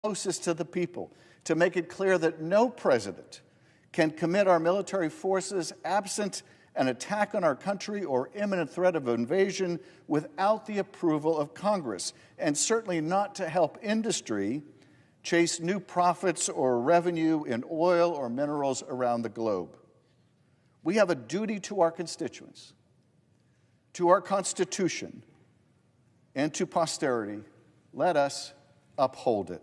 closest to the people to make it clear that no president can commit our military forces absent an attack on our country or imminent threat of invasion without the approval of Congress, and certainly not to help industry chase new profits or revenue in oil or minerals around the globe. We have a duty to our constituents, to our Constitution, and to posterity. Let us uphold it.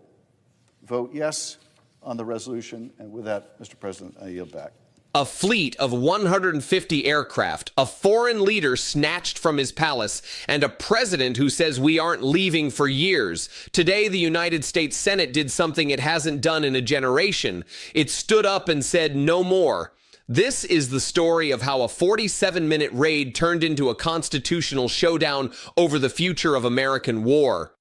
Vote yes on the resolution. And with that, Mr. President, I yield back. A fleet of 150 aircraft, a foreign leader snatched from his palace, and a president who says we aren't leaving for years. Today, the United States Senate did something it hasn't done in a generation. It stood up and said no more. This is the story of how a 47-minute raid turned into a constitutional showdown over the future of American war.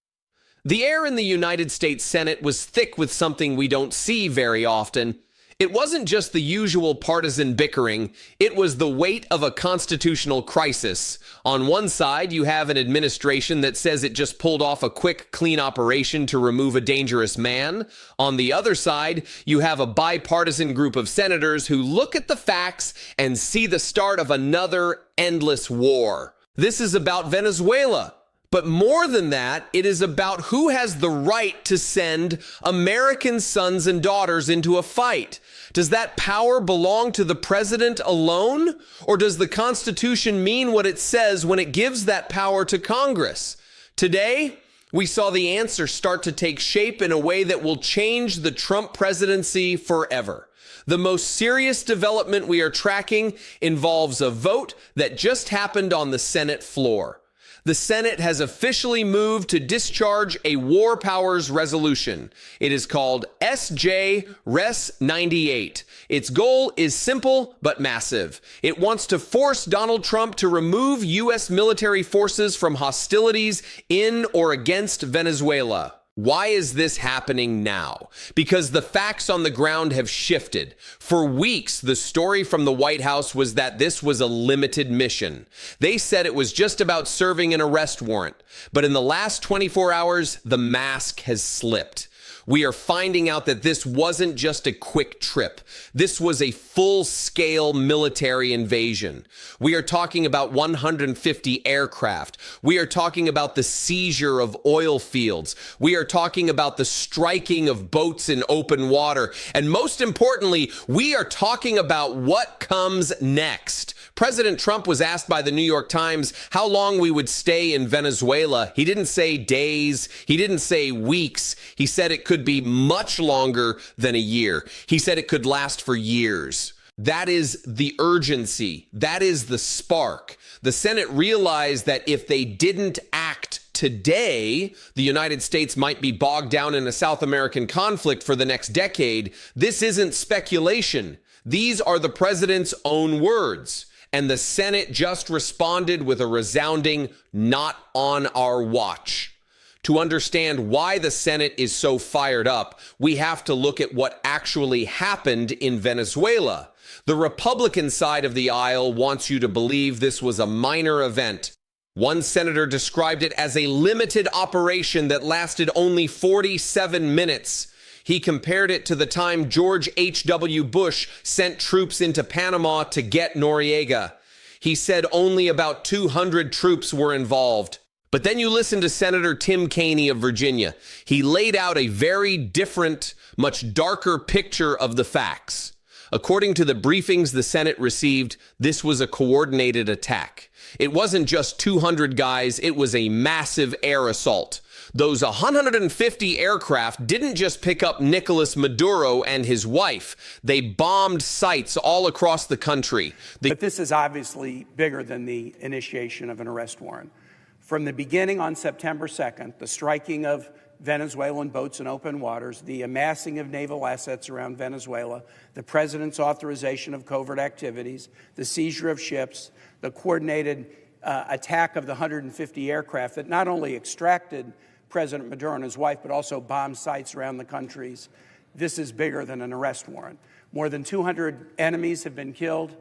The air in the United States Senate was thick with something we don't see very often. It wasn't just the usual partisan bickering, it was the weight of a constitutional crisis. On one side, you have an administration that says it just pulled off a quick, clean operation to remove a dangerous man. On the other side, you have a bipartisan group of senators who look at the facts and see the start of another endless war. This is about Venezuela. But more than that, it is about who has the right to send American sons and daughters into a fight. Does that power belong to the president alone? Or does the Constitution mean what it says when it gives that power to Congress? Today, we saw the answer start to take shape in a way that will change the Trump presidency forever. The most serious development we are tracking involves a vote that just happened on the Senate floor. The Senate has officially moved to discharge a war powers resolution. It is called S.J. Res. 98. Its goal is simple but massive. It wants to force Donald Trump to remove U.S. military forces from hostilities in or against Venezuela. Why is this happening now? Because the facts on the ground have shifted. For weeks, the story from the White House was that this was a limited mission. They said it was just about serving an arrest warrant. But in the last 24 hours, the mask has slipped. We are finding out that this wasn't just a quick trip. This was a full-scale military invasion. We are talking about 150 aircraft. We are talking about the seizure of oil fields. We are talking about the striking of boats in open water. And most importantly, we are talking about what comes next. President Trump was asked by the New York Times how long we would stay in Venezuela. He didn't say days. He didn't say weeks. He said it could be much longer than a year. He said it could last for years. That is the urgency. That is the spark. The Senate realized that if they didn't act today, the United States might be bogged down in a South American conflict for the next decade. This isn't speculation. These are the president's own words. And the Senate just responded with a resounding "not on our watch." To understand why the Senate is so fired up, we have to look at what actually happened in Venezuela. The Republican side of the aisle wants you to believe this was a minor event. One senator described it as a limited operation that lasted only 47 minutes. He compared it to the time George H.W. Bush sent troops into Panama to get Noriega. He said only about 200 troops were involved. But then you listen to Senator Tim Kaine of Virginia. He laid out a very different, much darker picture of the facts. According to the briefings the Senate received, this was a coordinated attack. It wasn't just 200 guys, it was a massive air assault. Those 150 aircraft didn't just pick up Nicolas Maduro and his wife. They bombed sites all across the country. But this is obviously bigger than the initiation of an arrest warrant. From the beginning on September 2nd, the striking of Venezuelan boats in open waters, the amassing of naval assets around Venezuela, the president's authorization of covert activities, the seizure of ships, the coordinated attack of the 150 aircraft that not only extracted President Maduro and his wife, but also bombed sites around the countries. This is bigger than an arrest warrant. More than 200 enemies have been killed.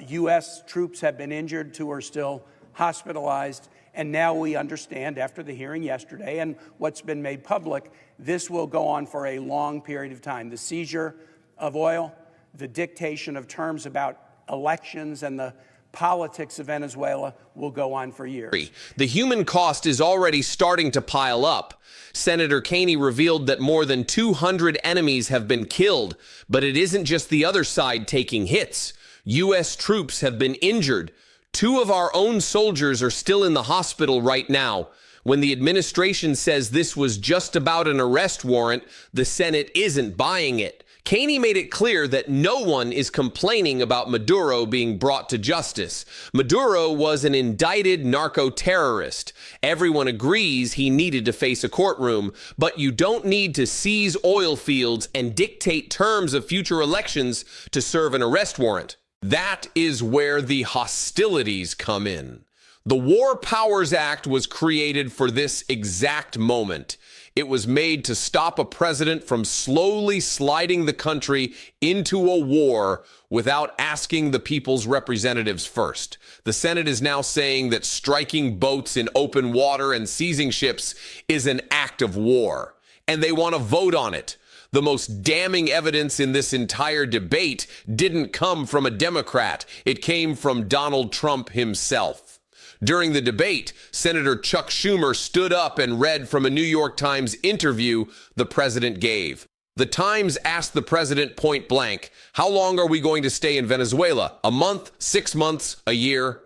U.S. troops have been injured. 2 are still hospitalized. And now we understand, after the hearing yesterday and what's been made public, this will go on for a long period of time. The seizure of oil, the dictation of terms about elections, and the politics of Venezuela will go on for years. The human cost is already starting to pile up. Senator Kaine revealed that more than 200 enemies have been killed, but it isn't just the other side taking hits. U.S. troops have been injured. 2 of our own soldiers are still in the hospital right now. When the administration says this was just about an arrest warrant, the Senate isn't buying it. Kaine made it clear that no one is complaining about Maduro being brought to justice. Maduro was an indicted narco-terrorist. Everyone agrees he needed to face a courtroom, but you don't need to seize oil fields and dictate terms of future elections to serve an arrest warrant. That is where the hostilities come in. The War Powers Act was created for this exact moment. It was made to stop a president from slowly sliding the country into a war without asking the people's representatives first. The Senate is now saying that striking boats in open water and seizing ships is an act of war, and they want to vote on it. The most damning evidence in this entire debate didn't come from a Democrat. It came from Donald Trump himself. During the debate, Senator Chuck Schumer stood up and read from a New York Times interview the president gave. The Times asked the president point blank, "How long are we going to stay in Venezuela? A month, 6 months, a year?"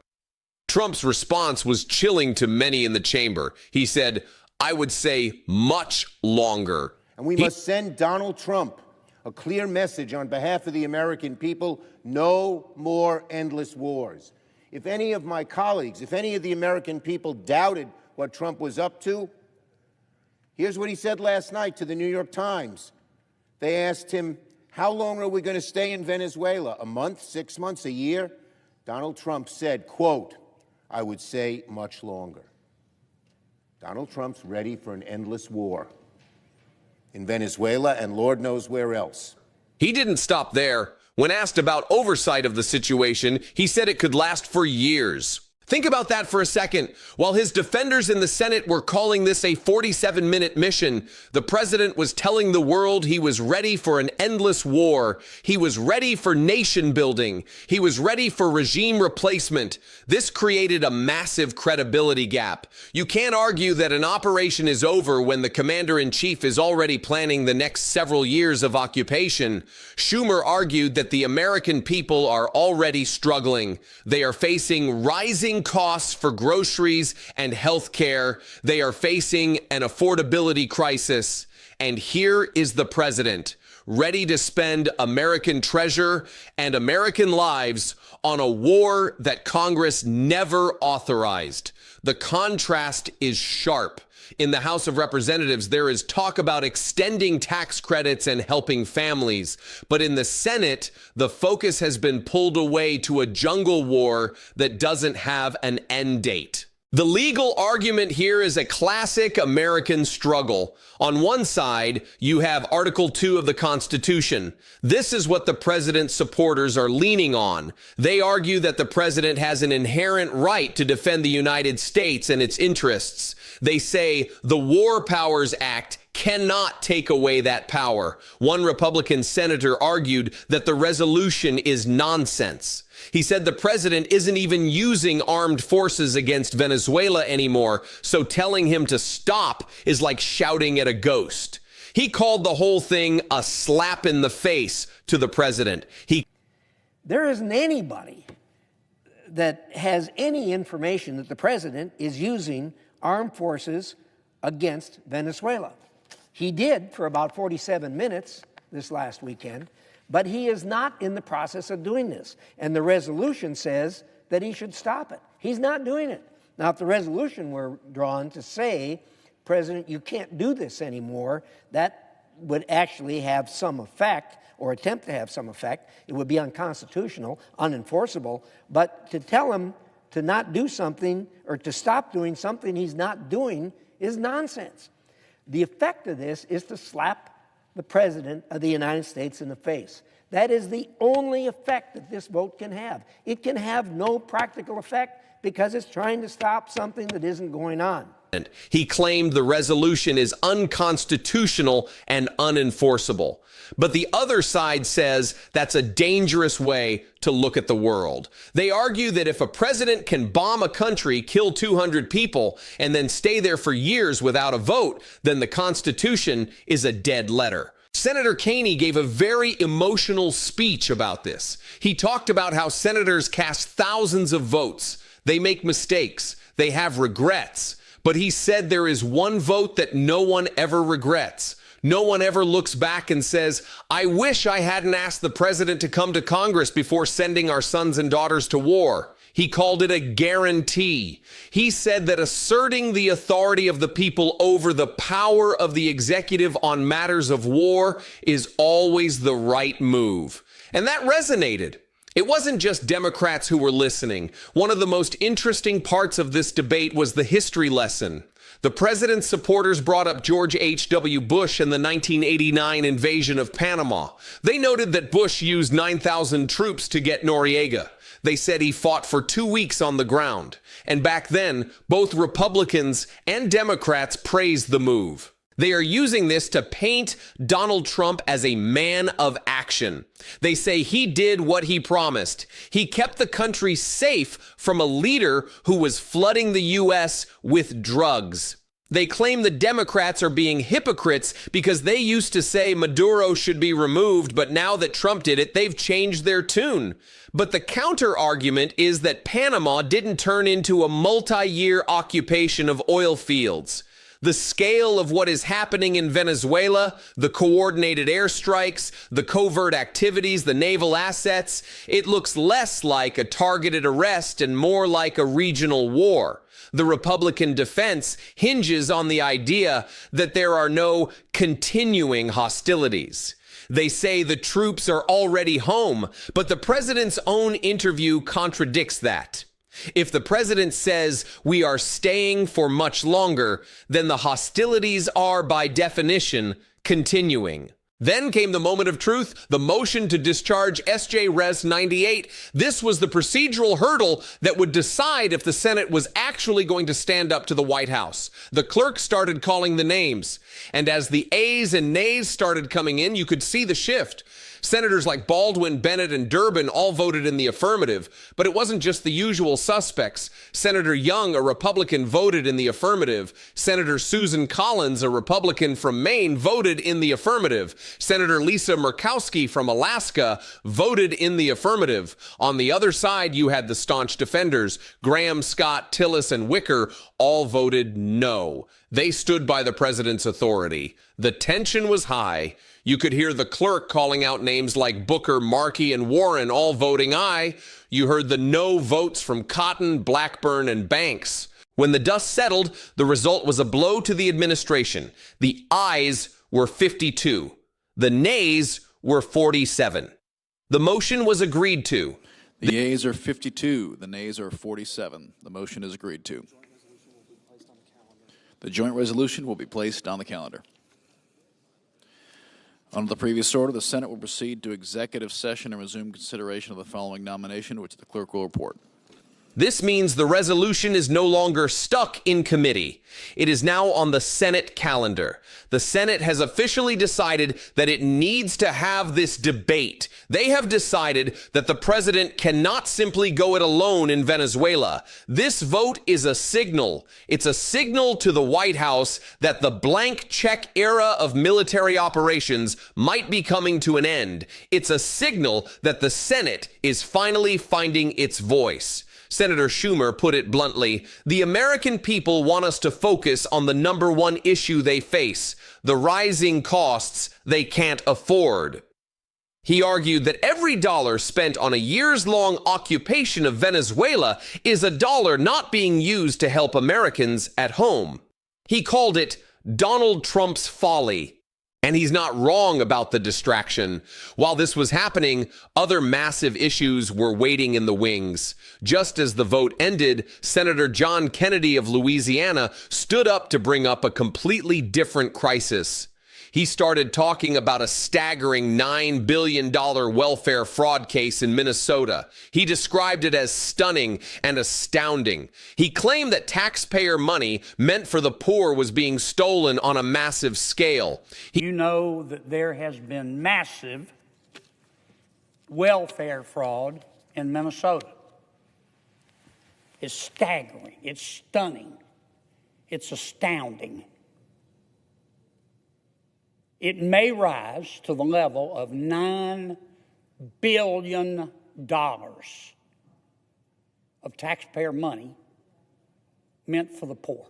Trump's response was chilling to many in the chamber. He said, "I would say much longer." And we must send Donald Trump a clear message on behalf of the American people: no more endless wars. If any of my colleagues, if any of the American people doubted what Trump was up to, here's what he said last night to the New York Times. They asked him, "How long are we going to stay in Venezuela? A month, 6 months, a year?" Donald Trump said, quote, "I would say much longer." Donald Trump's ready for an endless war in Venezuela and Lord knows where else. He didn't stop there. When asked about oversight of the situation, he said it could last for years. Think about that for a second. While his defenders in the Senate were calling this a 47-minute mission, the president was telling the world he was ready for an endless war. He was ready for nation building. He was ready for regime replacement. This created a massive credibility gap. You can't argue that an operation is over when the commander-in-chief is already planning the next several years of occupation. Schumer argued that the American people are already struggling. They are facing rising costs for groceries and health care. They are facing an affordability crisis. And here is the president, ready to spend American treasure and American lives on a war that Congress never authorized. The contrast is sharp. In the House of Representatives, there is talk about extending tax credits and helping families. But in the Senate, the focus has been pulled away to a jungle war that doesn't have an end date. The legal argument here is a classic American struggle. On one side, you have Article 2 of the Constitution. This is what the president's supporters are leaning on. They argue that the president has an inherent right to defend the United States and its interests. They say the War Powers Act cannot take away that power. One Republican senator argued that the resolution is nonsense. He said the president isn't even using armed forces against Venezuela anymore, so telling him to stop is like shouting at a ghost. He called the whole thing a slap in the face to the president. There isn't anybody that has any information that the president is using armed forces against Venezuela. He did for about 47 minutes this last weekend, but he is not in the process of doing this. And the resolution says that he should stop it. He's not doing it. Now, if the resolution were drawn to say, President, you can't do this anymore, that would actually have some effect, or attempt to have some effect. It would be unconstitutional, unenforceable. But to tell him to not do something or to stop doing something he's not doing is nonsense. The effect of this is to slap the President of the United States in the face. That is the only effect that this vote can have. It can have no practical effect because it's trying to stop something that isn't going on. He claimed the resolution is unconstitutional and unenforceable. But the other side says that's a dangerous way to look at the world. They argue that if a president can bomb a country, kill 200 people, and then stay there for years without a vote, then the Constitution is a dead letter. Senator Kaine gave a very emotional speech about this. He talked about how senators cast thousands of votes. They make mistakes. They have regrets. But he said there is one vote that no one ever regrets. No one ever looks back and says, I wish I hadn't asked the president to come to Congress before sending our sons and daughters to war. He called it a guarantee. He said that asserting the authority of the people over the power of the executive on matters of war is always the right move. And that resonated. It wasn't just Democrats who were listening. One of the most interesting parts of this debate was the history lesson. The president's supporters brought up George H.W. Bush and the 1989 invasion of Panama. They noted that Bush used 9,000 troops to get Noriega. They said he fought for 2 weeks on the ground. And back then, both Republicans and Democrats praised the move. They are using this to paint Donald Trump as a man of action. They say he did what he promised. He kept the country safe from a leader who was flooding the U.S. with drugs. They claim the Democrats are being hypocrites because they used to say Maduro should be removed, but now that Trump did it, they've changed their tune. But the counter argument is that Panama didn't turn into a multi-year occupation of oil fields. The scale of what is happening in Venezuela, the coordinated airstrikes, the covert activities, the naval assets, it looks less like a targeted arrest and more like a regional war. The Republican defense hinges on the idea that there are no continuing hostilities. They say the troops are already home, but the president's own interview contradicts that. If the president says we are staying for much longer, then the hostilities are, by definition, continuing. Then came the moment of truth, the motion to discharge S.J. Res. 98. This was the procedural hurdle that would decide if the Senate was actually going to stand up to the White House. The clerk started calling the names, and as the ayes and nays started coming in, you could see the shift. Senators like Baldwin, Bennett, and Durbin all voted in the affirmative, but it wasn't just the usual suspects. Senator Young, a Republican, voted in the affirmative. Senator Susan Collins, a Republican from Maine, voted in the affirmative. Senator Lisa Murkowski from Alaska voted in the affirmative. On the other side, you had the staunch defenders. Graham, Scott, Tillis, and Wicker all voted no. They stood by the president's authority. The tension was high. You could hear the clerk calling out names like Booker, Markey, and Warren all voting aye. You heard the no votes from Cotton, Blackburn, and Banks. When the dust settled, the result was a blow to the administration. The ayes were 52. The nays were 47. The motion was agreed to. The yeas are 52. The nays are 47. The motion is agreed to. The joint resolution will be placed on the calendar. Under the previous order, the Senate will proceed to executive session and resume consideration of the following nomination, which the clerk will report. This means the resolution is no longer stuck in committee. It is now on the Senate calendar. The Senate has officially decided that it needs to have this debate. They have decided that the president cannot simply go it alone in Venezuela. This vote is a signal. It's a signal to the White House that the blank check era of military operations might be coming to an end. It's a signal that the Senate is finally finding its voice. Senator Schumer put it bluntly, the American people want us to focus on the number one issue they face, the rising costs they can't afford. He argued that every dollar spent on a years-long occupation of Venezuela is a dollar not being used to help Americans at home. He called it Donald Trump's folly. And he's not wrong about the distraction. While this was happening, other massive issues were waiting in the wings. Just as the vote ended, Senator John Kennedy of Louisiana stood up to bring up a completely different crisis. He started talking about a staggering $9 billion welfare fraud case in Minnesota. He described it as stunning and astounding. He claimed that taxpayer money meant for the poor was being stolen on a massive scale. You know that there has been massive welfare fraud in Minnesota. It's staggering. It's stunning. It's astounding. It may rise to the level of $9 billion of taxpayer money meant for the poor.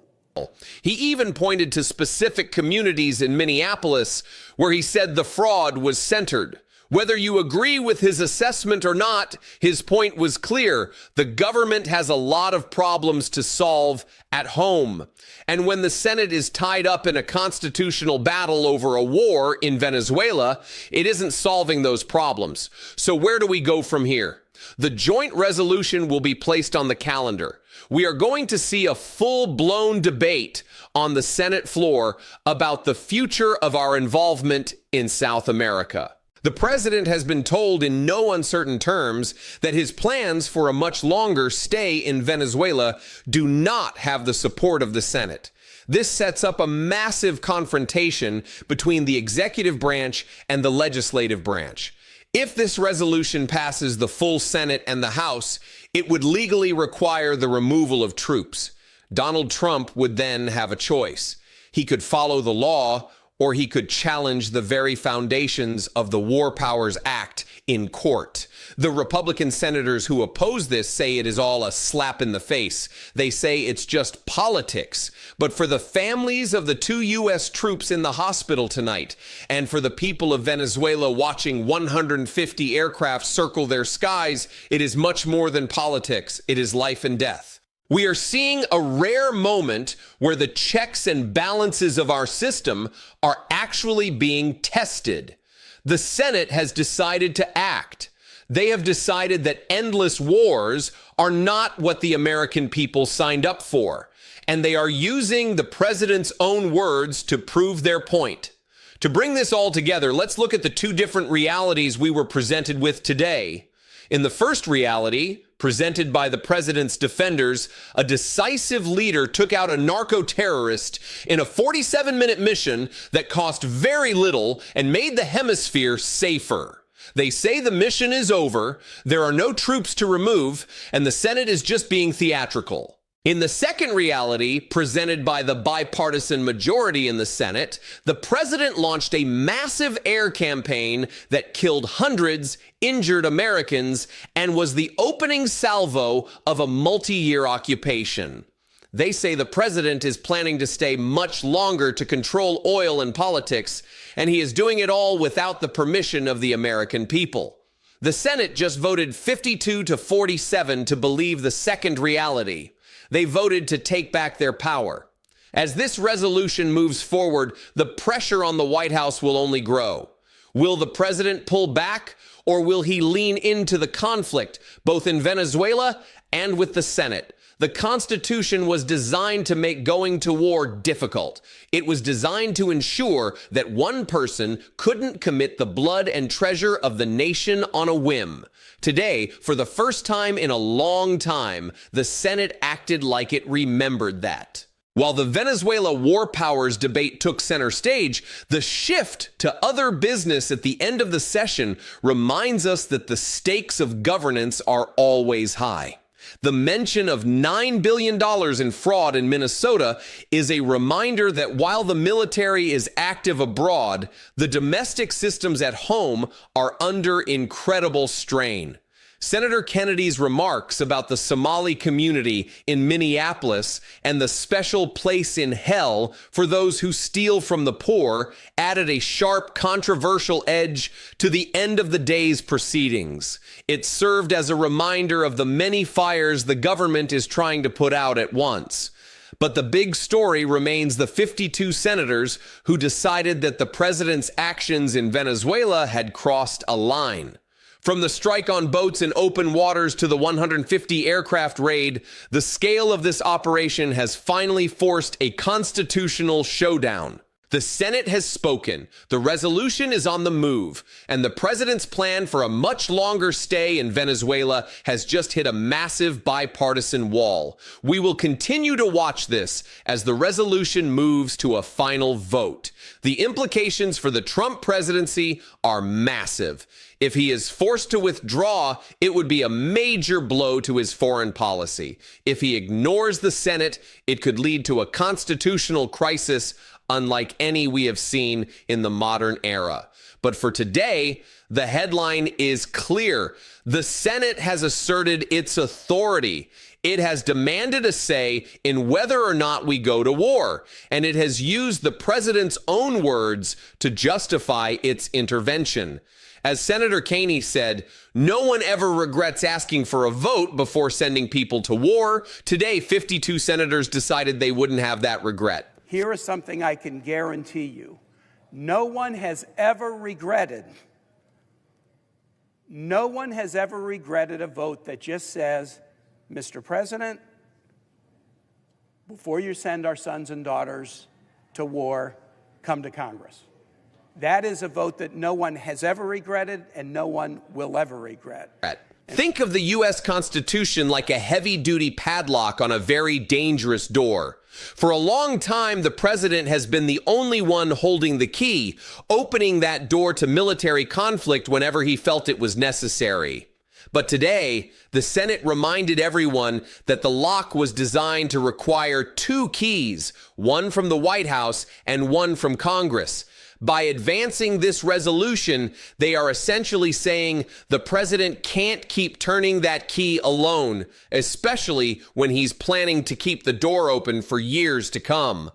He even pointed to specific communities in Minneapolis where he said the fraud was centered. Whether you agree with his assessment or not, his point was clear. The government has a lot of problems to solve at home. And when the Senate is tied up in a constitutional battle over a war in Venezuela, it isn't solving those problems. So where do we go from here? The joint resolution will be placed on the calendar. We are going to see a full-blown debate on the Senate floor about the future of our involvement in South America. The president has been told in no uncertain terms that his plans for a much longer stay in Venezuela do not have the support of the Senate. This sets up a massive confrontation between the executive branch and the legislative branch. If this resolution passes the full Senate and the House, it would legally require the removal of troops. Donald Trump would then have a choice. He could follow the law, or he could challenge the very foundations of the War Powers Act in court. The Republican senators who oppose this say it is all a slap in the face. They say it's just politics. But for the families of the 2 U.S. troops in the hospital tonight, and for the people of Venezuela watching 150 aircraft circle their skies, it is much more than politics. It is life and death. We are seeing a rare moment where the checks and balances of our system are actually being tested. The Senate has decided to act. They have decided that endless wars are not what the American people signed up for, and they are using the president's own words to prove their point. To bring this all together, let's look at the two different realities we were presented with today. In the first reality, presented by the president's defenders, a decisive leader took out a narco-terrorist in a 47-minute mission that cost very little and made the hemisphere safer. They say the mission is over, there are no troops to remove, and the Senate is just being theatrical. In the second reality, presented by the bipartisan majority in the Senate, the president launched a massive air campaign that killed hundreds, injured Americans, and was the opening salvo of a multi-year occupation. They say the president is planning to stay much longer to control oil and politics, and he is doing it all without the permission of the American people. The Senate just voted 52 to 47 to believe the second reality. They voted to take back their power. As this resolution moves forward, the pressure on the White House will only grow. Will the president pull back, or will he lean into the conflict, both in Venezuela and with the Senate? The Constitution was designed to make going to war difficult. It was designed to ensure that one person couldn't commit the blood and treasure of the nation on a whim. Today, for the first time in a long time, the Senate acted like it remembered that. While the Venezuela war powers debate took center stage, the shift to other business at the end of the session reminds us that the stakes of governance are always high. The mention of $9 billion in fraud in Minnesota is a reminder that while the military is active abroad, the domestic systems at home are under incredible strain. Senator Kennedy's remarks about the Somali community in Minneapolis and the special place in hell for those who steal from the poor added a sharp, controversial edge to the end of the day's proceedings. It served as a reminder of the many fires the government is trying to put out at once. But the big story remains the 52 senators who decided that the president's actions in Venezuela had crossed a line. From the strike on boats in open waters to the 150 aircraft raid, the scale of this operation has finally forced a constitutional showdown. The Senate has spoken, the resolution is on the move, and the president's plan for a much longer stay in Venezuela has just hit a massive bipartisan wall. We will continue to watch this as the resolution moves to a final vote. The implications for the Trump presidency are massive. If he is forced to withdraw, it would be a major blow to his foreign policy. If he ignores the Senate, it could lead to a constitutional crisis unlike any we have seen in the modern era. But for today, the headline is clear. The Senate has asserted its authority. It has demanded a say in whether or not we go to war, and it has used the president's own words to justify its intervention. As Senator Kaine said, no one ever regrets asking for a vote before sending people to war. Today, 52 senators decided they wouldn't have that regret. Here is something I can guarantee you. No one has ever regretted a vote that just says, Mr. President, before you send our sons and daughters to war, come to Congress. That is a vote that no one has ever regretted and no one will ever regret. Think of the U.S. Constitution like a heavy-duty padlock on a very dangerous door. For a long time, the president has been the only one holding the key, opening that door to military conflict whenever he felt it was necessary. But today, the Senate reminded everyone that the lock was designed to require two keys, one from the White House and one from Congress. By advancing this resolution, they are essentially saying the president can't keep turning that key alone, especially when he's planning to keep the door open for years to come.